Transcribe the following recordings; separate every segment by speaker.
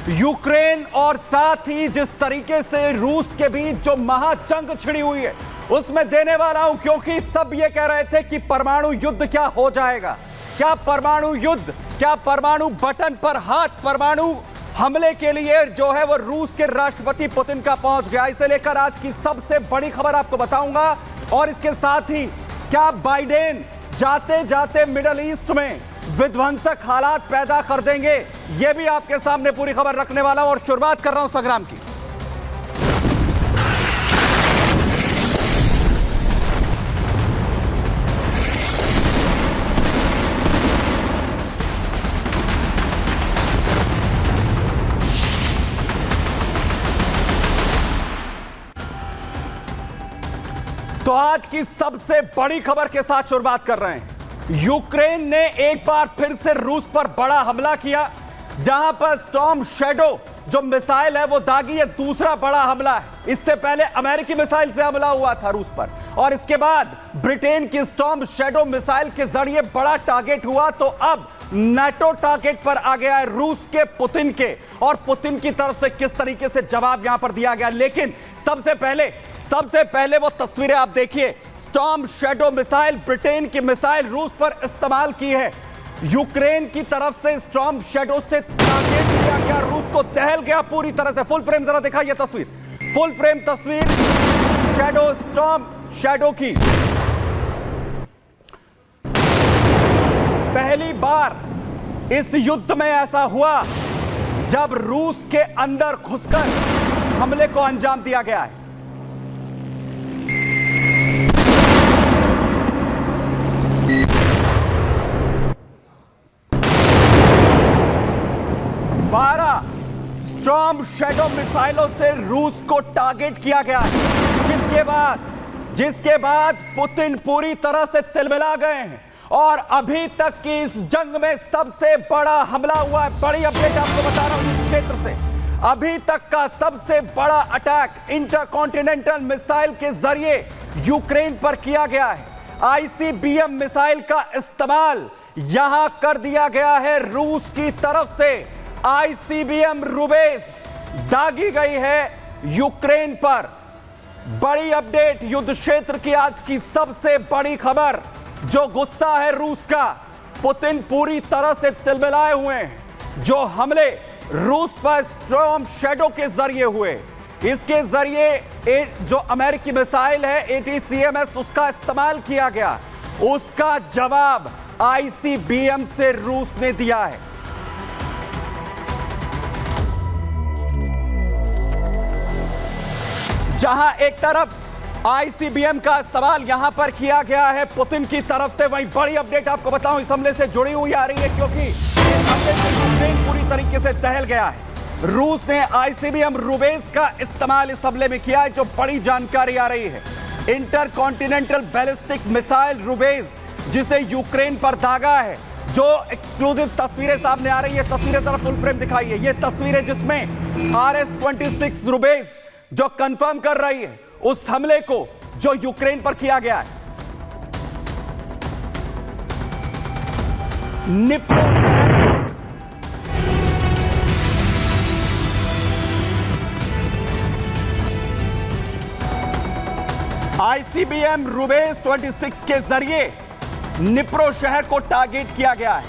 Speaker 1: Ukraine और साथ ही जिस तरीके से रूस के बीच जो महाजंग छिड़ी हुई है उसमें देने वाला हूं, क्योंकि सब ये कह रहे थे कि परमाणु युद्ध क्या हो जाएगा, क्या परमाणु युद्ध, क्या परमाणु बटन पर हाथ, परमाणु हमले के लिए जो है वो रूस के राष्ट्रपति पुतिन का पहुंच गया। इसे लेकर आज की सबसे बड़ी खबर आपको बताऊंगा। और इसके साथ ही क्या बाइडेन जाते जाते मिडिल ईस्ट में विध्वंसक हालात पैदा कर देंगे, यह भी आपके सामने पूरी खबर रखने वाला हूं। और शुरुआत कर रहा हूं संग्राम की। तो आज की सबसे बड़ी खबर के साथ शुरुआत कर रहे हैं। यूक्रेन ने एक बार फिर से रूस पर बड़ा हमला किया, जहां पर स्टॉर्म शैडो जो मिसाइल है वो दागी है। दूसरा बड़ा हमला है। इससे पहले अमेरिकी मिसाइल से हमला हुआ था रूस पर, और इसके बाद ब्रिटेन की स्टॉर्म शैडो मिसाइल के जरिए बड़ा टारगेट हुआ। तो अब नाटो टारगेट पर आ गया है रूस के पुतिन के, और पुतिन की तरफ से किस तरीके से जवाब यहां पर दिया गया। लेकिन सबसे पहले वो तस्वीरें आप देखिए। स्टॉर्म शैडो मिसाइल, ब्रिटेन की मिसाइल रूस पर इस्तेमाल की है। यूक्रेन की तरफ से स्टॉर्म शैडो से टारगेट किया गया, रूस को दहल गया पूरी तरह से। फुल फ्रेम जरा दिखाइए तस्वीर, फुल फ्रेम तस्वीर शैडो, स्टॉर्म शैडो की। पहली बार इस युद्ध में ऐसा हुआ जब रूस के अंदर घुसकर हमले को अंजाम दिया गया है। स्टॉर्म शैडो मिसाइलों से रूस को टारगेट किया गया, जिसके बाद पुतिन पूरी तरह से तिलमिला गए हैं। और अभी तक की इस जंग में सबसे बड़ा हमला हुआ है। बड़ी अपडेट आपको बता रहा हूं इस क्षेत्र से। अभी तक का सबसे बड़ा अटैक इंटरकॉन्टिनेंटल मिसाइल के जरिए यूक्रेन पर किया गया है। आईसीबीएम मिसाइल का इस्तेमाल यहां कर दिया गया है रूस की तरफ से। आईसीबीएम रुबेस दागी गई है यूक्रेन पर। बड़ी अपडेट, युद्ध क्षेत्र की आज की सबसे बड़ी खबर। जो गुस्सा है रूस का, पुतिन पूरी तरह से तिलमिलाए हुए हैं। जो हमले रूस पर स्टॉर्म शैडो के जरिए हुए, इसके जरिए जो अमेरिकी मिसाइल है ATACMS उसका इस्तेमाल किया गया, उसका जवाब आईसीबीएम से रूस ने दिया है। जहां एक तरफ आईसीबीएम का इस्तेमाल यहां पर किया गया है पुतिन की तरफ से, वहीं बड़ी अपडेट आपको बताऊं इस हमले से जुड़ी हुई आ रही है, क्योंकि इस हमले से यूक्रेन पूरी तरीके से दहल गया है। रूस ने आईसीबीएम रुबेस का इस्तेमाल इस हमले में किया है। जो बड़ी जानकारी आ रही है, इंटरकॉन्टिनेंटल बैलिस्टिक मिसाइल रुबेस जिसे यूक्रेन पर दागा है। जो एक्सक्लूसिव तस्वीरें सामने आ रही है, तस्वीरें जरा फुल फ्रेम दिखाइए। ये तस्वीरें जिसमें RS-26 रुबेस जो कंफर्म कर रही है उस हमले को जो यूक्रेन पर किया गया है। निप्रो आईसीबीएम रुबेस 26 के जरिए निप्रो शहर को टारगेट किया गया है,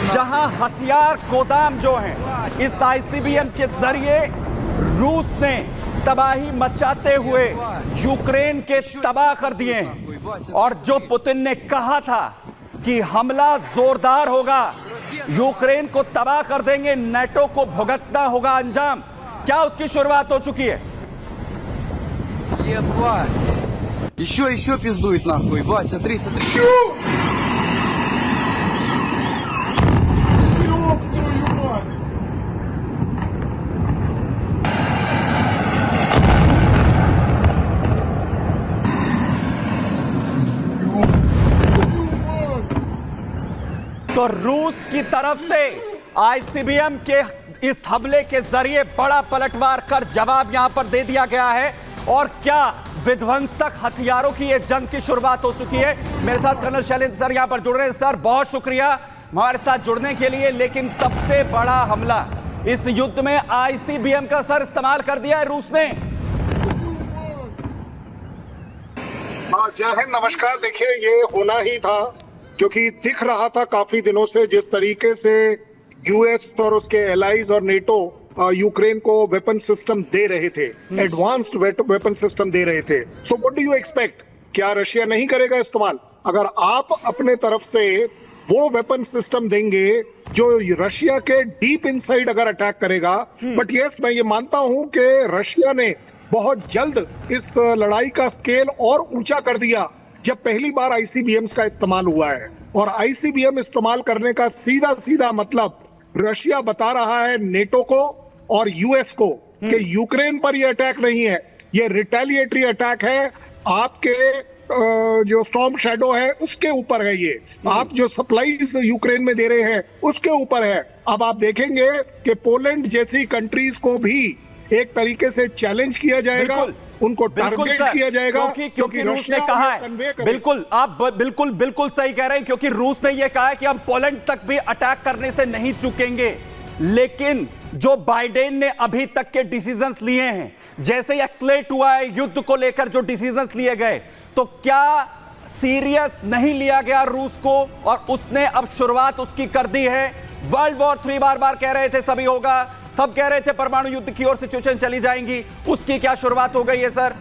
Speaker 1: जहां हथियार गोदाम जो हैं इस आईसीबीएम के जरिए रूस ने तबाही मचाते हुए यूक्रेन के तबाह कर दिए हैं। और जो पुतिन ने कहा था कि हमला जोरदार होगा, यूक्रेन को तबाह कर देंगे, नाटो को भुगतना होगा अंजाम, क्या उसकी शुरुआत हो चुकी है?
Speaker 2: Еще пиздует нахуй, бать, смотри.
Speaker 1: तो रूस की तरफ से आईसीबीएम के इस हमले के जरिए बड़ा पलटवार कर जवाब यहां पर दे दिया गया है। और क्या विध्वंसक हथियारों की यह जंग की शुरुआत हो चुकी है। मेरे साथ कर्नल शैलेंद्र सर यहां पर जुड़ रहे हैं। सर बहुत शुक्रिया हमारे साथ जुड़ने के लिए। लेकिन सबसे बड़ा हमला इस युद्ध में आईसीबीएम का सर इस्तेमाल कर दिया है रूस ने।
Speaker 3: जय हिंद, नमस्कार। देखिए, ये होना ही था क्योंकि दिख रहा था काफी दिनों से जिस तरीके से यूएस और उसके एलाइज और नेटो यूक्रेन को वेपन सिस्टम दे रहे थे, एडवांस्ड वेपन सिस्टम दे रहे थे। So what do you expect? क्या रशिया नहीं करेगा इस्तेमाल? अगर आप अपने तरफ से वो वेपन सिस्टम देंगे जो रशिया के डीप इनसाइड अगर अटैक करेगा, बट यस, मैं ये मानता हूं कि रशिया ने बहुत जल्द इस लड़ाई का स्केल और ऊंचा कर दिया जब पहली बार आईसीबीएम्स का इस्तेमाल हुआ है। और आईसीबीएम इस्तेमाल करने का सीधा सीधा मतलब रशिया बता रहा है नेटो को और यूएस को कि यूक्रेन पर यह अटैक नहीं है, यह रिटेलिएटरी अटैक है। आपके जो स्टॉर्म शैडो है उसके ऊपर है, ये आप जो सप्लाईज यूक्रेन में दे रहे हैं उसके ऊपर है। अब आप देखेंगे कि पोलैंड जैसी कंट्रीज को भी एक तरीके से चैलेंज किया जाएगा, उनको टारगेट किया जाएगा,
Speaker 1: क्योंकि रूस ने कहा है। बिल्कुल, आप बिल्कुल सही कह रहे हैं, क्योंकि रूस ने यह कहा है कि हम पोलैंड तक भी अटैक करने से नहीं चूकेंगे। लेकिन जो बाइडेन ने अभी तक के डिसीजंस लिए हैं, जैसे एक्लेट हुआ है युद्ध को लेकर जो डिसीजंस लिए गए, तो क्या सीरियस नहीं लिया गया रूस को और उसने अब शुरुआत उसकी कर दी है। वर्ल्ड वॉर 3 बार कह रहे थे सभी होगा, सब कह रहे थे परमाणु युद्ध की ओर सिचुएशन चली जाएंगी, उसकी क्या शुरुआत हो गई है सर?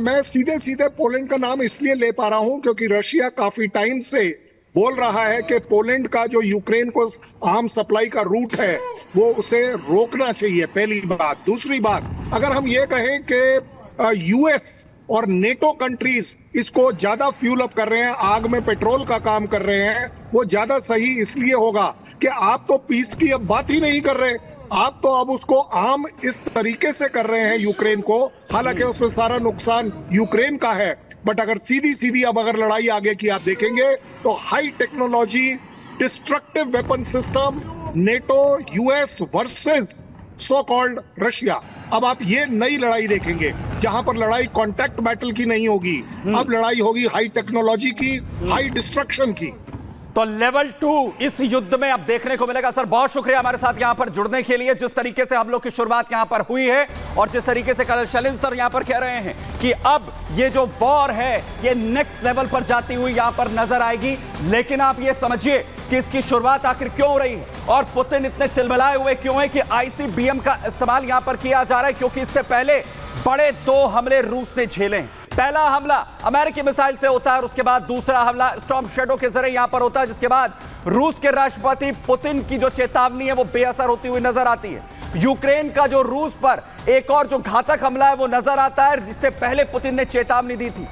Speaker 3: मैं सीधे सीधे पोलैंड का नाम इसलिए ले पा रहा हूं क्योंकि रशिया काफी टाइम से बोल रहा है कि पोलैंड का जो यूक्रेन को आर्म सप्लाई का रूट है वो उसे रोकना चाहिए, पहली बात। दूसरी बात, अगर हम ये कहें कि यूएस और नेटो कंट्रीज इसको ज्यादा फ्यूल अप कर रहे हैं, आग में पेट्रोल का काम कर रहे हैं, वो ज्यादा सही इसलिए होगा कि आप तो पीस की अब बात ही नहीं कर रहे, आप तो अब उसको आम इस तरीके से कर रहे हैं यूक्रेन को। हालांकि उसमें सारा नुकसान यूक्रेन का है, बट अगर सीधी अब अगर लड़ाई आगे की आप देखेंगे तो high technology destructive weapon system NATO US versus so called Russia. अब आप ये नई लड़ाई देखेंगे जहां पर लड़ाई कॉन्टैक्ट बैटल की नहीं होगी, अब लड़ाई होगी हाई टेक्नोलॉजी की, हाई डिस्ट्रक्शन की।
Speaker 1: तो लेवल 2 इस युद्ध में अब देखने को मिलेगा। सर बहुत शुक्रिया हमारे साथ यहां पर जुड़ने के लिए। जिस तरीके से हम लोग की शुरुआत यहां पर हुई है और जिस तरीके से कर्नल शैलेंद्र सर यहां पर कह रहे हैं कि अब ये जो वॉर है ये नेक्स्ट लेवल पर जाती हुई यहां पर नजर आएगी। लेकिन आप ये समझिए कि इसकी शुरुआत आखिर क्यों हो रही है और पुतिन इतने तिलमिलाए हुए क्यों है कि आईसीबीएम का इस्तेमाल यहां पर किया जा रहा है, क्योंकि इससे पहले बड़े 2 हमले रूस ने झेले हैं। पहला हमला अमेरिकी मिसाइल से होता है और उसके बाद दूसरा हमला स्टॉर्म शैडो के जरिए यहां पर होता है, जिसके बाद रूस के राष्ट्रपति पुतिन की जो चेतावनी है वो बेअसर होती हुई नजर आती है। यूक्रेन का जो रूस पर एक और जो घातक हमला है वो नजर आता है, जिससे पहले पुतिन ने चेतावनी दी थी।